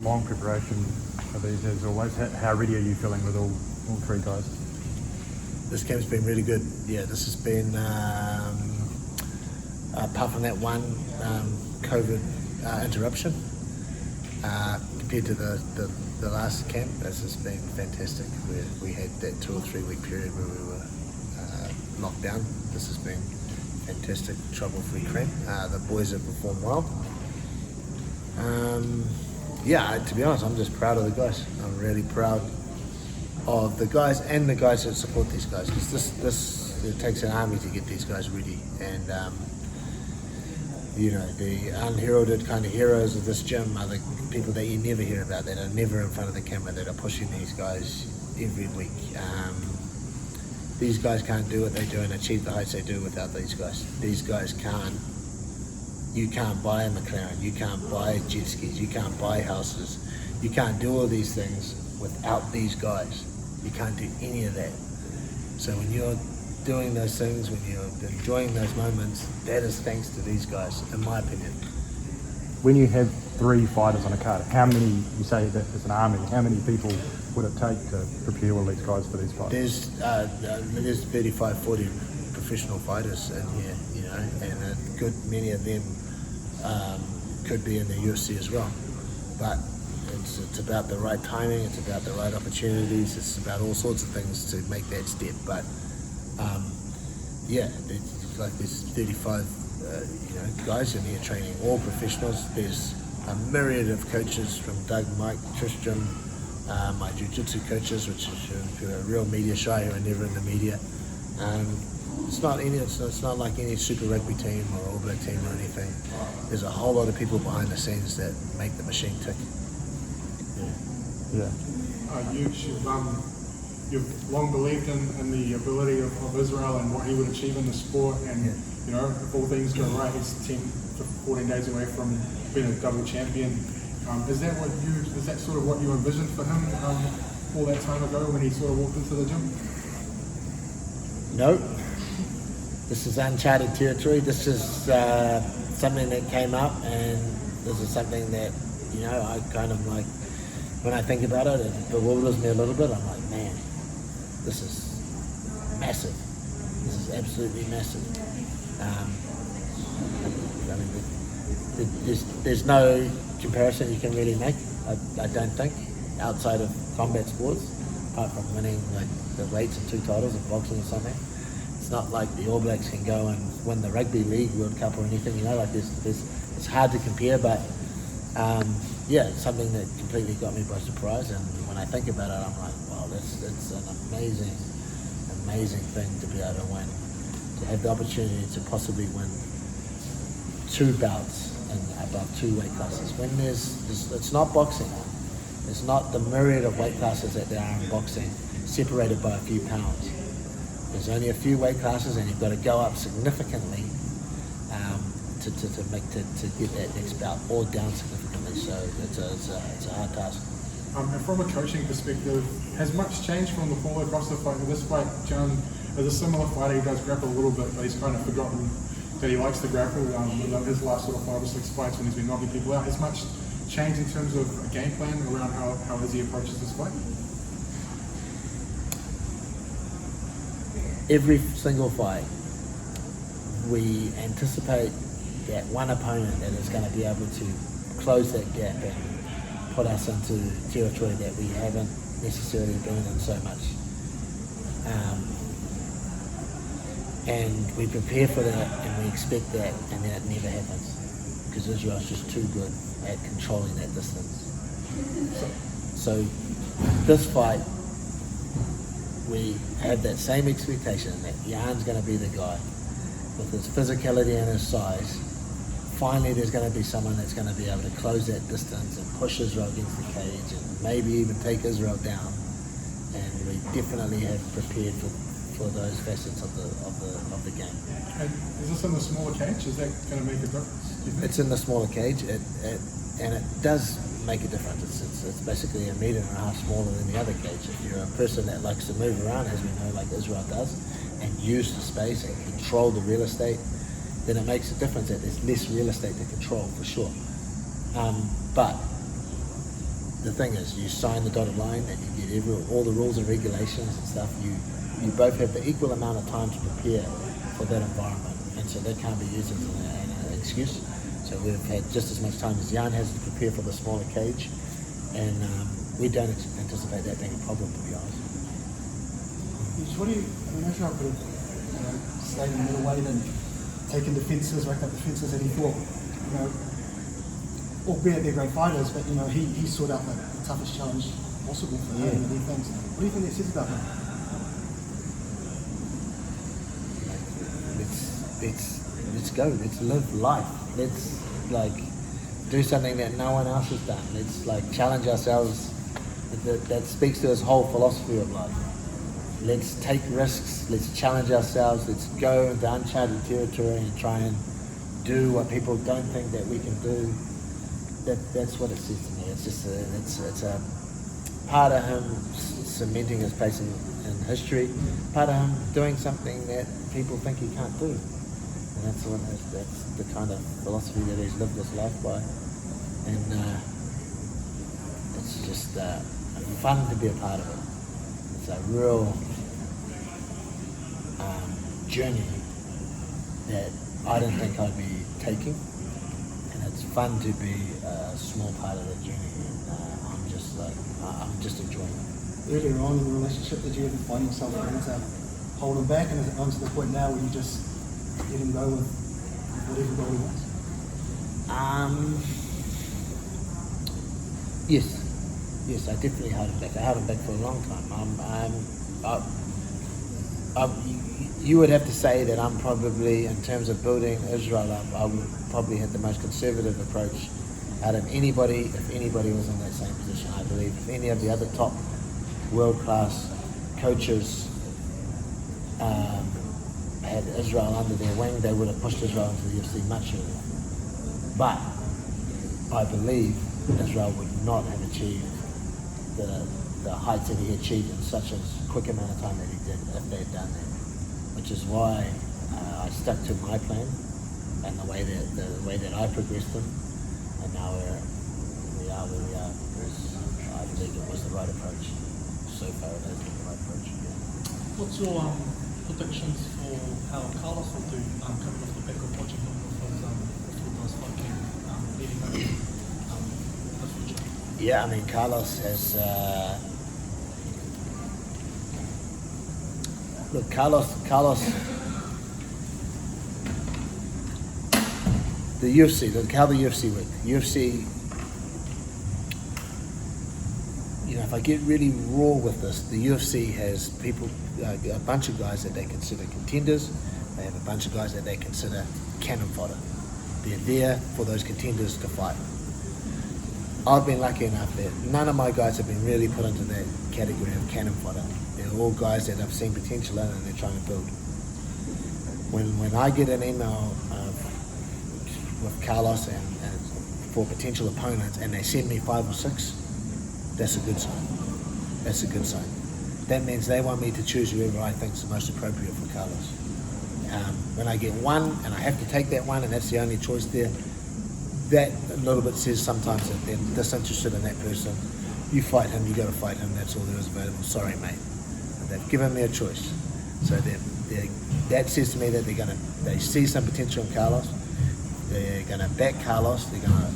Long preparation of these as always. How ready are you feeling with all three guys? This camp's been really good. Yeah, this has been, apart from that one COVID interruption, compared to the last camp, this has been fantastic. We had that 2 or 3 week period where we were locked down. This has been fantastic, trouble-free camp. The boys have performed well. Yeah, to be honest, I'm just proud of the guys. I'm really proud of the guys and the guys that support these guys, because it takes an army to get these guys ready. And you know, the unheralded kind of heroes of this gym are the people that you never hear about, that are never in front of the camera, that are pushing these guys every week. These guys can't do what they do and achieve the heights they do without these guys. These guys can't. You can't buy a McLaren, you can't buy jet skis, you can't buy houses, you can't do all these things without these guys. You can't do any of that. So when you're doing those things, when you're enjoying those moments, that is thanks to these guys, in my opinion. When you have 3 fighters on a card, how many, you say that it's an army, how many people would it take to prepare all these guys for these fights? There's 35, 40 professional fighters in here, you know, and a good many of them could be in the UFC as well. But it's about the right timing, it's about the right opportunities, it's about all sorts of things to make that step. But yeah, it's like there's 35 guys in here training, all professionals. There's a myriad of coaches, from Doug, Mike, Tristram, my jiu-jitsu coaches, which is a real media shy, who are never in the media. It's not like any Super Rugby team or All Black team or anything. There's a whole lot of people behind the scenes that make the machine tick. Yeah. You've long believed in the ability of Israel and what he would achieve in the sport, and you know, if all things go right, he's 10 to 14 days away from being a double champion. Is that sort of what you envisioned for him all that time ago when he sort of walked into the gym? No. This is uncharted territory. This is something that came up, and this is something that, you know, I kind of like, when I think about it, it bewilders me a little bit. I'm like, man, this is massive. This is absolutely massive. I mean, there's no comparison you can really make, I don't think, outside of combat sports, apart from winning like the weights and 2 titles in boxing or something. It's not like the All Blacks can go and win the Rugby League World Cup or anything, you know, like it's hard to compare, but yeah, it's something that completely got me by surprise. And when I think about it, I'm like, wow, it's an amazing thing to be able to win, to have the opportunity to possibly win 2 bouts in above 2 weight classes. When it's not boxing, it's not the myriad of weight classes that there are in boxing, separated by a few pounds. There's only a few weight classes, and you've got to go up significantly to get that next bout, or down significantly. So it's a hard task. And from a coaching perspective, has much changed from the Paulo Costa fight to this fight? Jan is a similar fighter. He does grapple a little bit, but he's kind of forgotten that he likes to grapple. His last sort of 5 or 6 fights when he's been knocking people out, has much changed in terms of a game plan around how he approaches this fight? Every single fight, we anticipate that one opponent that is going to be able to close that gap and put us into territory that we haven't necessarily been in so much. And we prepare for that, and we expect that, and then it never happens, because Israel's just too good at controlling that distance. So this fight, we have that same expectation that Jan's going to be the guy with his physicality and his size. Finally, there's going to be someone that's going to be able to close that distance and push Israel against the cage, and maybe even take Israel down. And we definitely have prepared for those facets of the game. And is this in the smaller cage? Is that going to make a difference, do you think? It's in the smaller cage, and it does make a difference. It's basically 1.5 meters smaller than the other cage. If you're a person that likes to move around, as we know, like Israel does, and use the space and control the real estate, then it makes a difference that there's less real estate to control, for sure. But the thing is, you sign the dotted line and you get all the rules and regulations and stuff. You both have the equal amount of time to prepare for that environment, and so that can't be used as an excuse. So we've had just as much time as Jan has to prepare for the smaller cage, and we don't anticipate that being a problem, to be honest. What do you, I mean, Israel could have stayed in the middleweight and taken defences, racked up defences that he thought, albeit they're great fighters, but he sought out the toughest challenge possible for him and defense. What do you think that says about him? Let's go. Let's live life. Let's do something that no one else has done. Let's challenge ourselves. That speaks to his whole philosophy of life. Let's take risks. Let's challenge ourselves. Let's go into uncharted territory and try and do what people don't think that we can do. That's what it says to me. It's just it's a part of him cementing his place in history. Part of him doing something that people think he can't do. And that's the kind of philosophy that he's lived his life by. And it's just fun to be a part of it. It's a real journey that I didn't think I'd be taking. And it's fun to be a small part of the journey. And I'm just enjoying it. Earlier on in the relationship, did you ever find yourself trying to hold him back, and is it on to the point now where you just let him go with whatever goal he wants? Yes, I definitely held him back. I held him back for a long time. You would have to say that I'm probably, in terms of building Israel up, I would probably have the most conservative approach out of anybody, if anybody was in that same position. I believe if any of the other top world-class coaches had Israel under their wing, they would have pushed Israel into the UFC much earlier. But I believe Israel would not have achieved the heights that he achieved in such a quick amount of time that he did if they had done that. Which is why I stuck to my plan and the way that I progressed them, and now we are where we are because I believe it was the right approach. So far, it has been the right approach. Yeah. What's your predictions for how Carlos will do coming off the back of watching him with his last fight camp leading up the future? Yeah, I mean, Carlos has. Look, Carlos. The UFC. Look how the UFC works. UFC. If I get really raw with this, the UFC has people, a bunch of guys that they consider contenders. They have a bunch of guys that they consider cannon fodder. They're there for those contenders to fight. I've been lucky enough that none of my guys have been really put into that category of cannon fodder. They're all guys that have seen potential in and they're trying to build. When I get an email with Carlos and for potential opponents and they send me 5 or 6, that's a good sign. That's a good sign. That means they want me to choose whoever I think is the most appropriate for Carlos. When I get one and I have to take that one and that's the only choice there, that a little bit says sometimes that they're disinterested in that person. You fight him, you got to fight him, that's all there is available. Sorry, mate. But they've given me a choice. So that says to me that they see some potential in Carlos. They're going to back Carlos. They're going to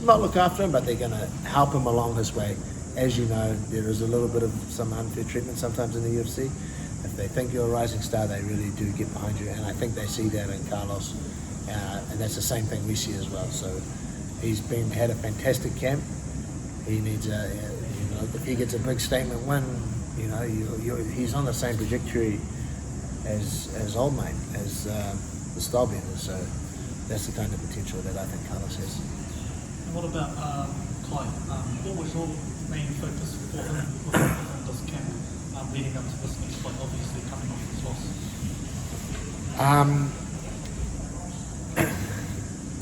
not look after him, but they're going to help him along his way. As you know, there is a little bit of some unfair treatment sometimes in the UFC. If they think you're a rising star, they really do get behind you. And I think they see that in Carlos. And that's the same thing we see as well. So he's had a fantastic camp. He needs if he gets a big statement win, he's on the same trajectory as old mate, as the Stylebender. So that's the kind of potential that I think Carlos has. And what about Kai? What was your main focus for him within this camp leading up to this next fight, obviously coming off his loss?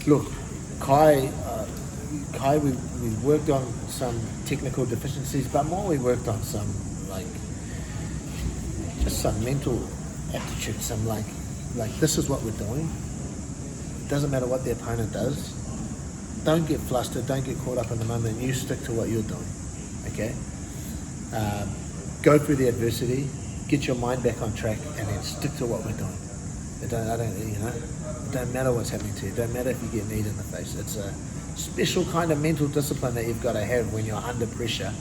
Look, Kai, we worked on some technical deficiencies, but more we worked on some just some mental aptitude, some like this is what we're doing. It doesn't matter what the opponent does. don't get flustered, don't get caught up in the moment. You stick to what you're doing, okay? Go through the adversity, get your mind back on track, and then stick to what we're doing. It don't matter what's happening to you. It don't matter if you get kneed in the face. It's a special kind of mental discipline that you've got to have when you're under pressure.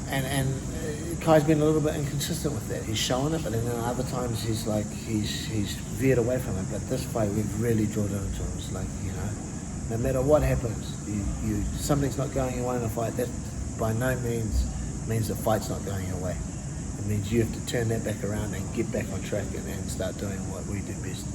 And Kai's been a little bit inconsistent with that. He's shown it, but then other times he's veered away from it. But this fight, we've really drilled it into him. It's like, no matter what happens, something's not going your way in a fight. That by no means means the fight's not going your way. It means you have to turn that back around and get back on track and start doing what we do best.